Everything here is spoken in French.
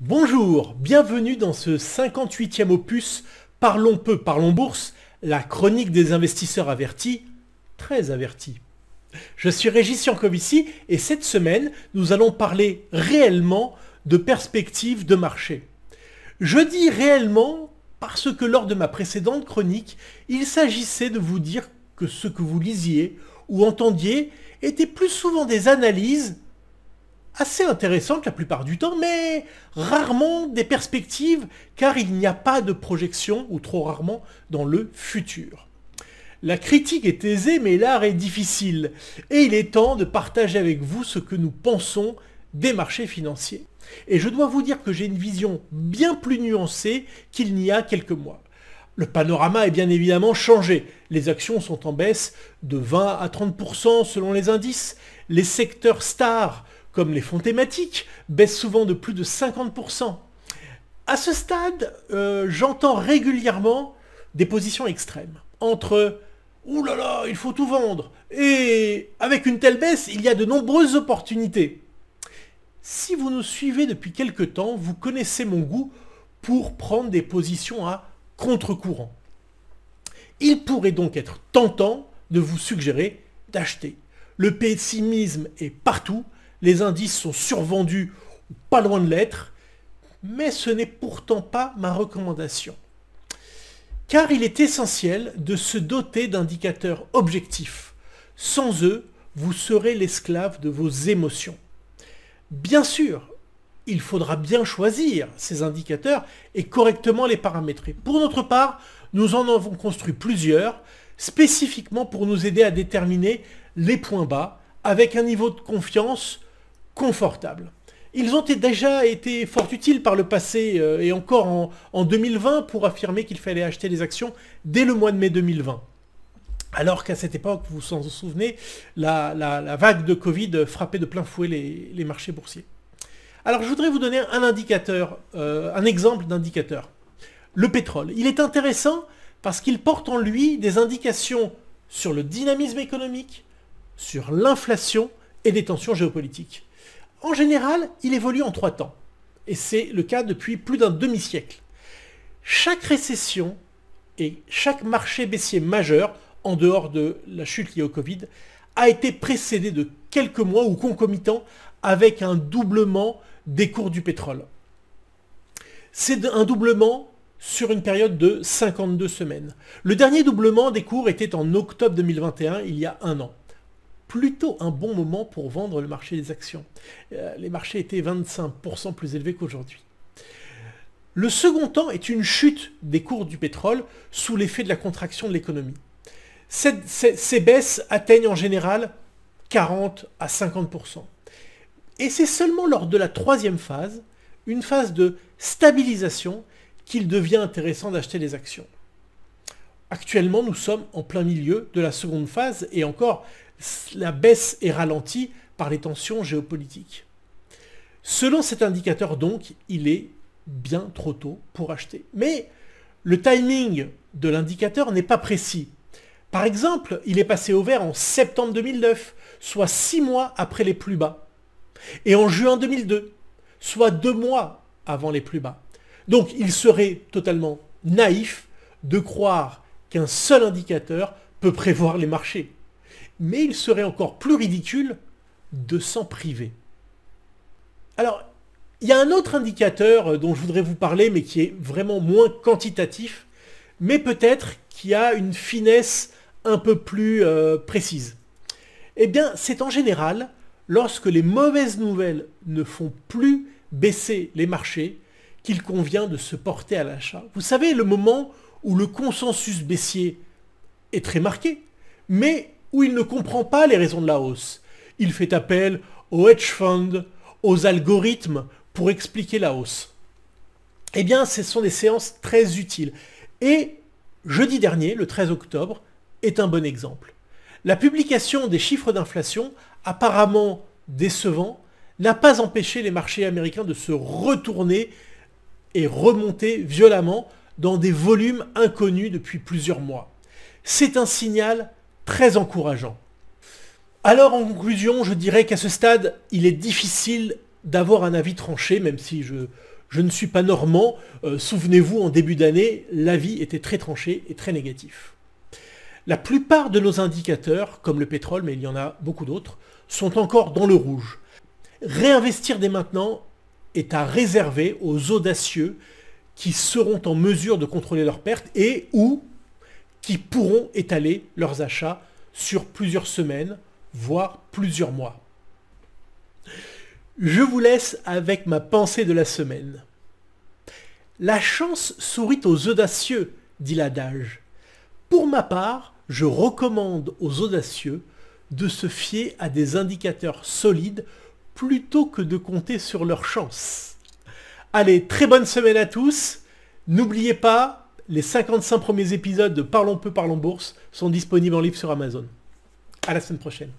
Bonjour, bienvenue dans ce 58e opus Parlons peu, parlons bourse, la chronique des investisseurs avertis, très avertis. Je suis Régis Yankovici et cette semaine, nous allons parler réellement de perspectives de marché. Je dis réellement parce que lors de ma précédente chronique, il s'agissait de vous dire que ce que vous lisiez ou entendiez était plus souvent des analyses assez intéressantes la plupart du temps, mais rarement des perspectives, car il n'y a pas de projection, ou trop rarement, dans le futur. La critique est aisée, mais l'art est difficile, et il est temps de partager avec vous ce que nous pensons des marchés financiers. Et je dois vous dire que j'ai une vision bien plus nuancée qu'il n'y a quelques mois. Le panorama est bien évidemment changé. Les actions sont en baisse de 20 à 30% selon les indices. Les secteurs stars, comme les fonds thématiques, baissent souvent de plus de 50%. À ce stade, j'entends régulièrement des positions extrêmes. Entre « Ouh là là, il faut tout vendre » et « Avec une telle baisse, il y a de nombreuses opportunités ». Si vous nous suivez depuis quelque temps, vous connaissez mon goût pour prendre des positions à contre-courant. Il pourrait donc être tentant de vous suggérer d'acheter. Le pessimisme est partout, les indices sont survendus ou pas loin de l'être, mais ce n'est pourtant pas ma recommandation. Car il est essentiel de se doter d'indicateurs objectifs. Sans eux, vous serez l'esclave de vos émotions. Bien sûr, il faudra bien choisir ces indicateurs et correctement les paramétrer. Pour notre part, nous en avons construit plusieurs, spécifiquement pour nous aider à déterminer les points bas avec un niveau de confiance confortable. Ils ont déjà été fort utiles par le passé et encore en 2020 pour affirmer qu'il fallait acheter les actions dès le mois de mai 2020. Alors qu'à cette époque, vous vous en souvenez, la vague de Covid frappait de plein fouet les marchés boursiers. Alors je voudrais vous donner un indicateur, un exemple d'indicateur. Le pétrole. Il est intéressant parce qu'il porte en lui des indications sur le dynamisme économique, sur l'inflation et des tensions géopolitiques. En général, il évolue en 3 temps. Et c'est le cas depuis plus d'un demi-siècle. Chaque récession et chaque marché baissier majeur, en dehors de la chute liée au Covid, a été précédé de quelques mois ou concomitant avec un doublement des cours du pétrole. C'est un doublement sur une période de 52 semaines. Le dernier doublement des cours était en octobre 2021, il y a un an. Plutôt un bon moment pour vendre le marché des actions. Les marchés étaient 25% plus élevés qu'aujourd'hui. Le second temps est une chute des cours du pétrole sous l'effet de la contraction de l'économie. Ces baisses atteignent en général 40 à 50%. Et c'est seulement lors de la troisième phase, une phase de stabilisation, qu'il devient intéressant d'acheter les actions. Actuellement, nous sommes en plein milieu de la seconde phase et encore, la baisse est ralentie par les tensions géopolitiques. Selon cet indicateur donc, il est bien trop tôt pour acheter. Mais le timing de l'indicateur n'est pas précis. Par exemple, il est passé au vert en septembre 2009, soit 6 mois après les plus bas. Et en juin 2002, soit 2 mois avant les plus bas. Donc il serait totalement naïf de croire qu'un seul indicateur peut prévoir les marchés. Mais il serait encore plus ridicule de s'en priver. Alors, il y a un autre indicateur dont je voudrais vous parler, mais qui est vraiment moins quantitatif, mais peut-être qui a une finesse un peu plus précise. Eh bien, c'est en général, lorsque les mauvaises nouvelles ne font plus baisser les marchés, qu'il convient de se porter à l'achat. Vous savez, le moment où le consensus baissier est très marqué, mais où il ne comprend pas les raisons de la hausse. Il fait appel aux hedge funds, aux algorithmes pour expliquer la hausse. Eh bien, ce sont des séances très utiles. Et jeudi dernier, le 13 octobre, est un bon exemple. La publication des chiffres d'inflation, apparemment décevants, n'a pas empêché les marchés américains de se retourner et remonter violemment dans des volumes inconnus depuis plusieurs mois. C'est un signal très encourageant. Alors en conclusion, je dirais qu'à ce stade, il est difficile d'avoir un avis tranché, même si Je ne suis pas normand. Souvenez-vous, en début d'année, l'avis était très tranché et très négatif. La plupart de nos indicateurs, comme le pétrole, mais il y en a beaucoup d'autres, sont encore dans le rouge. Réinvestir dès maintenant est à réserver aux audacieux qui seront en mesure de contrôler leurs pertes et ou qui pourront étaler leurs achats sur plusieurs semaines, voire plusieurs mois. Je vous laisse avec ma pensée de la semaine. La chance sourit aux audacieux, dit l'adage. Pour ma part, je recommande aux audacieux de se fier à des indicateurs solides plutôt que de compter sur leur chance. Allez, très bonne semaine à tous. N'oubliez pas, les 55 premiers épisodes de Parlons peu, parlons bourse sont disponibles en livre sur Amazon. À la semaine prochaine.